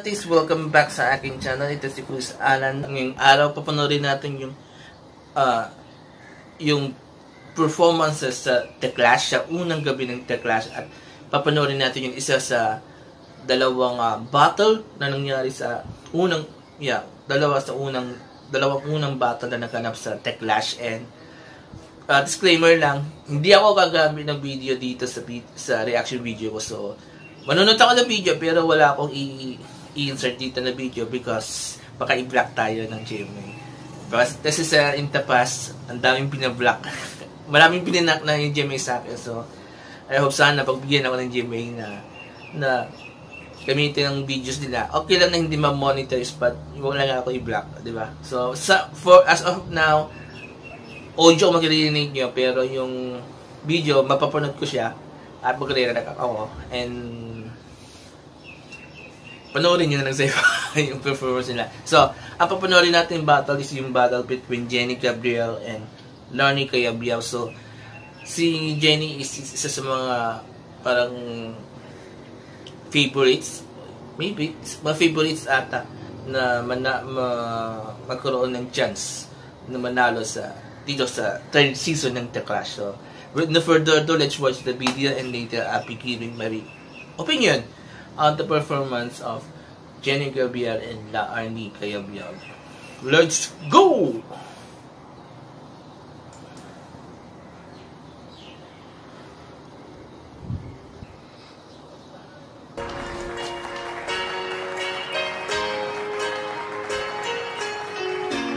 artist, welcome back sa aking channel. Ito si Chris Alan. Ngayong araw, papanoorin natin yung performances sa The Clash, sa unang gabi ng The Clash, at papanoorin natin yung isa sa dalawang battle na nangyari sa unang unang battle na naganap sa The Clash. And disclaimer lang, hindi ako gagamit ng video dito sa reaction video ko. So manonood ako ng video pero wala akong i-insert dito na video because baka i-block tayo ng GMA. Because this is in the past, ang daming binablock. Maraming pininak na yung GMA sa akin. So I hope sana pagbigyan ako ng GMA na gamitin ang videos nila. Okay lang na hindi ma-monetize, but huwag lang ako i-block, di ba? So as of now, audio magre-renate nyo, pero yung video mapapanood ko siya at magre-react ako, and panoorin nyo na lang sa yung performance nila. So, ang papanoorin natin battle is yung battle between Jenny Gabriel and Larnie Cayabyab. So, si Jenny is isa sa mga parang favorites, maybe, mga favorites ata na magkaroon ng chance na manalo dito sa third season ng The Clash. So, with no further ado, let's watch the video and later I'll be giving my opinion on the performance of Jenny Gabriel and Larnie Cayabyab. Let's go!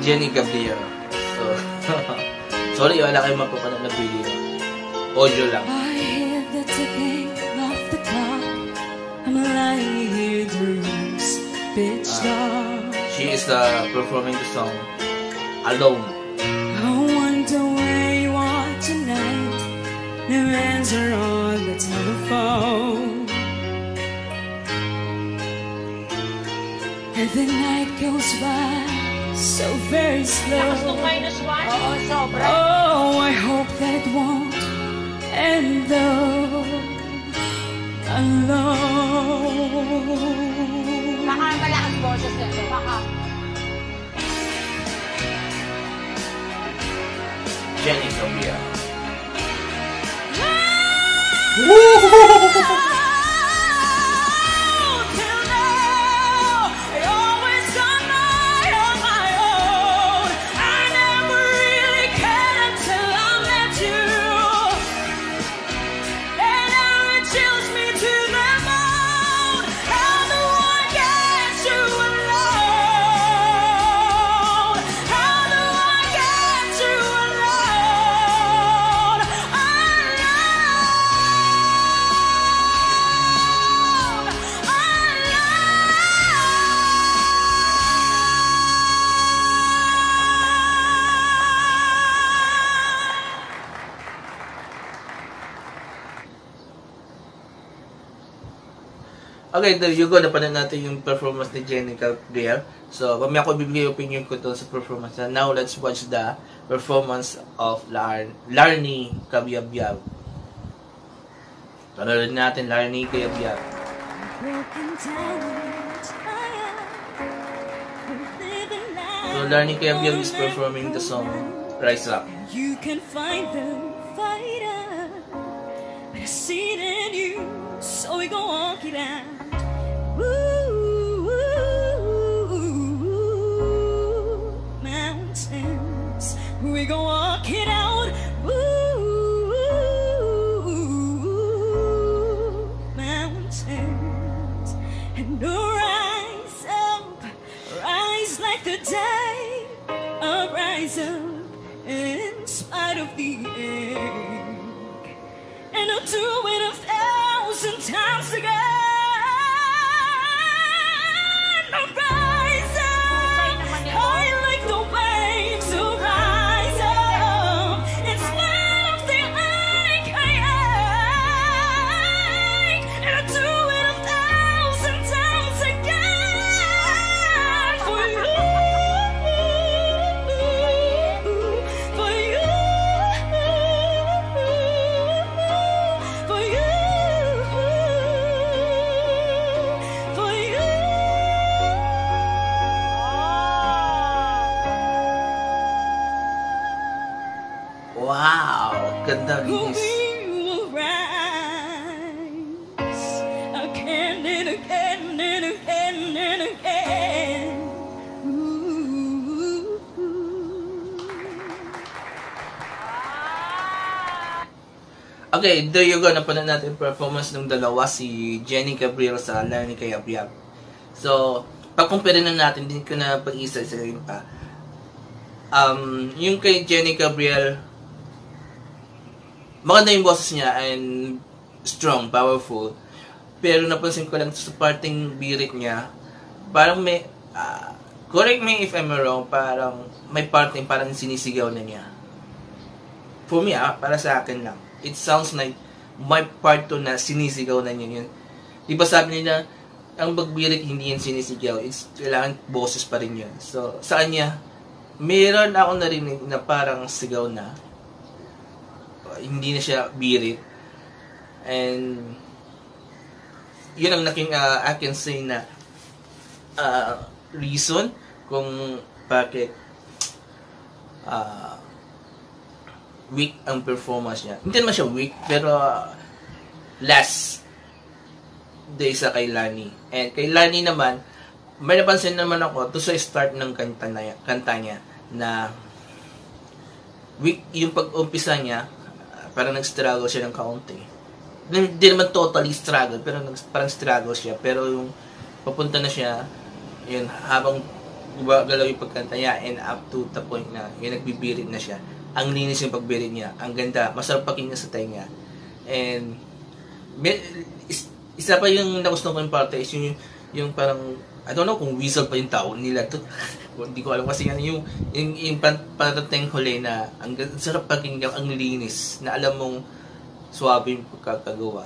Jenny Gabriel. So, sorry, wala kayong mapapanood na video. Audio lang. I hear the ticking of the clock. I'm lying here, dreams pitch dark. She is performing the song alone. I wonder where you are tonight. No answer on the telephone. And the night goes by so very slow. Oh, I hope that won't end though alone. Baka malakas boses nito, baka. Jenny Gabriel. Okay, there you go. Napanood natin yung performance ni Jenny Gabriel. So, mamaya ako bibigay opinion ko doon sa performance na. Now, let's watch the performance of Larnie Cayabyab. Panood natin Larnie Cayabyab. So, Larnie Cayabyab is performing the song Rise Up. You can find the fighter, but I see it in you, so we gon' walk it out. Mountains, we gon' walk it out. Mountains, and rise up, rise like the day, rise up in spite of the ache, and I'll do it 1,000 times again. Wow! Ganda We linis. will rise again and again and again and again. Ooh. Okay, there you go. Napanood natin yung performance ng dalawa, si Jenny Gabriel sa Larnie Kayab-Yab. So, pag-compare na natin, din ko na pag-isa-isahin pa. Yung kay Jenny Gabriel, maganda yung boses niya and strong, powerful. Pero napansin ko lang sa parting birit niya, parang may, correct me if I'm wrong, parang may parting parang sinisigaw na niya. For me, para sa akin lang. It sounds like my part to na sinisigaw na niya yun. Di ba sabi nila, ang pagbirit hindi yan sinisigaw, it's kailangan boses pa rin yun. So, sa kanya, meron ako narinig na parang sigaw na. Hindi na siya birit. And, yun ang naking, I can say na, reason kung bakit, weak ang performance niya. Hindi naman siya weak, pero less day sa kay Lani. And kay Lani naman, may napansin naman ako to sa start ng kanta niya na weak yung pag-umpisa niya, parang nag-struggle siya ng kaunti. Hindi naman totally struggle, pero parang struggle siya. Pero yung papunta na siya, yun, habang galaw yung pagkanta niya and up to the point na yun, nagbibirit na siya. Ang linis yung pagbirit niya. Ang ganda. Masarap pakinggan sa tenga. And isa pa yung nagustuhan ko yung parte is yung parang, I don't know kung whistle pa yung tawag nila to. Hindi ko alam kasi yung parateng huli na ang sarap pakinggan, ang linis na alam mong suwabe yung pagkakagawa.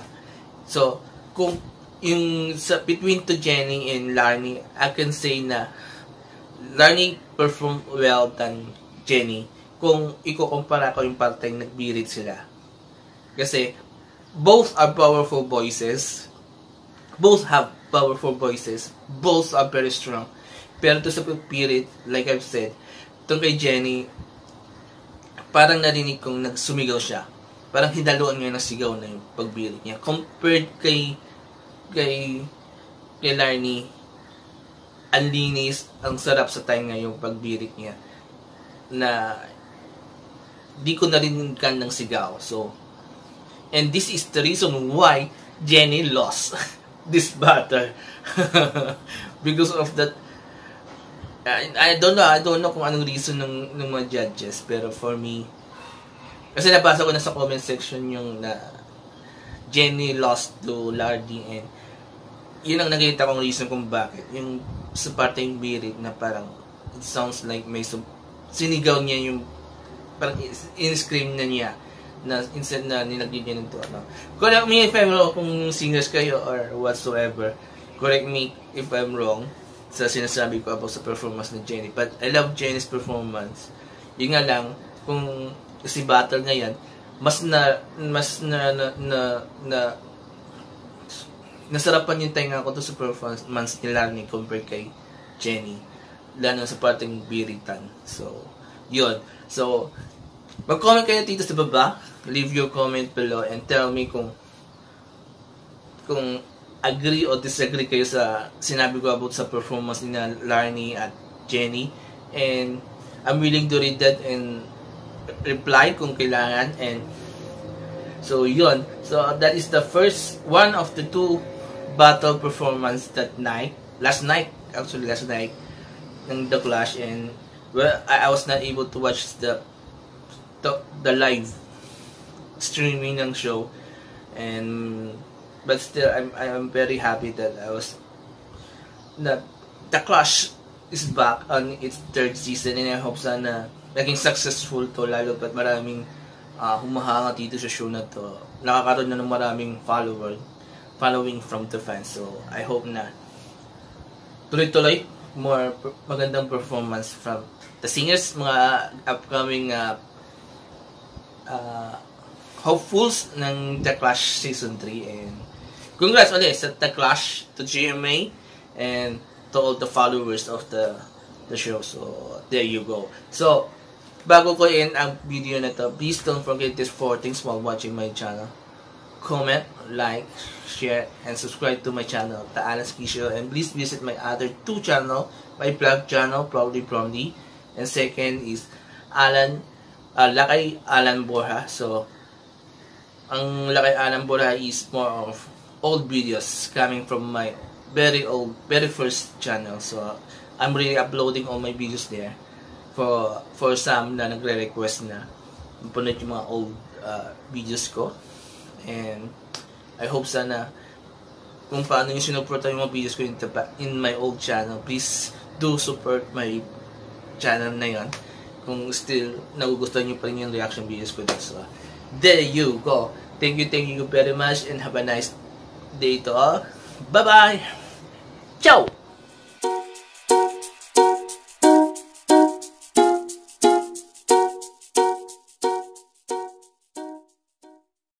So, kung yung between to Jenny and Larnie, I can say na Larnie performed well than Jenny kung ikukumpara ko yung parteng nagbirit sila. Kasi both are powerful voices. Both have powerful voices. Both are very strong. Pero to sa pagbirit, like I've said, itong kay Jenny, parang narinig kong nagsumigaw siya. Parang hinaluan niya ng sigaw na yung pagbirit niya. Compared kay Larnie, ang linis, ang sarap sa tenga yung pagbirit niya na di ko narinig ng sigaw. So, and this is the reason why Jenny lost this battle. Because of that, I don't know kung anong reason ng mga judges, pero for me, kasi nabasa ko na sa comment section yung na Jenny lost to Larnie, and yun ang nakita kong reason kung bakit. Yung sa parte yung birit na parang it sounds like may sinigaw niya yung parang in-scream na niya na instead na nilagyan niya ng to ano. Correct me if I'm wrong kung singers kayo or whatsoever. Correct me if I'm wrong sa sinasabi ko about sa performance ni Jenny. But I love Jenny's performance. Yun nga lang, kung si battle ngayon, nasarapan yung tenga ko to sa performance ni Larnie compared kay Jenny. Lalo sa parteng biritan. So, yun. So, mag-comment kayo dito sa baba. Leave your comment below and tell me kung agree o disagree kayo sa sinabi ko about sa performance ni Larnie at Jenny. And I'm willing to read that and reply kung kailangan. And so, yun. So, that is the first one of the two battle performance that night. Last night ng The Clash. And well, I was not able to watch the live streaming ng show, but still I'm very happy that The Clash is back on its third season, and I hope sana naging successful to, lalo pat maraming humahanga dito sa show na to. Nakakaroon na ng maraming following from the fans, so I hope na tuloy-tuloy more magandang performance from the singers, mga upcoming hopefuls ng The Clash Season 3. And congrats ulit sa The Clash, to GMA, and to all the followers of the show. So, there you go. So, bago ko end ang video na to, please don't forget these 4 things while watching my channel. Comment, like, share, and subscribe to my channel, The Alan Ski Show. And please visit my other 2 channel, my vlog channel, Proudly Promly. And second is Lakay Alan Borja. So, ang Lakay Alan Borja is more of old videos coming from my very first channel. So, I'm really uploading all my videos there. For some na nagre-request na mapunod yung mga old videos ko. And I hope sana kung paano yung sinuporta yung mga videos ko in my old channel, please do support my channel na yon. Kung still nagugustuhan nyo pa rin yung reaction videos ko dito. So, there you go. Thank you very much and have a nice day to all. Bye-bye! Ciao!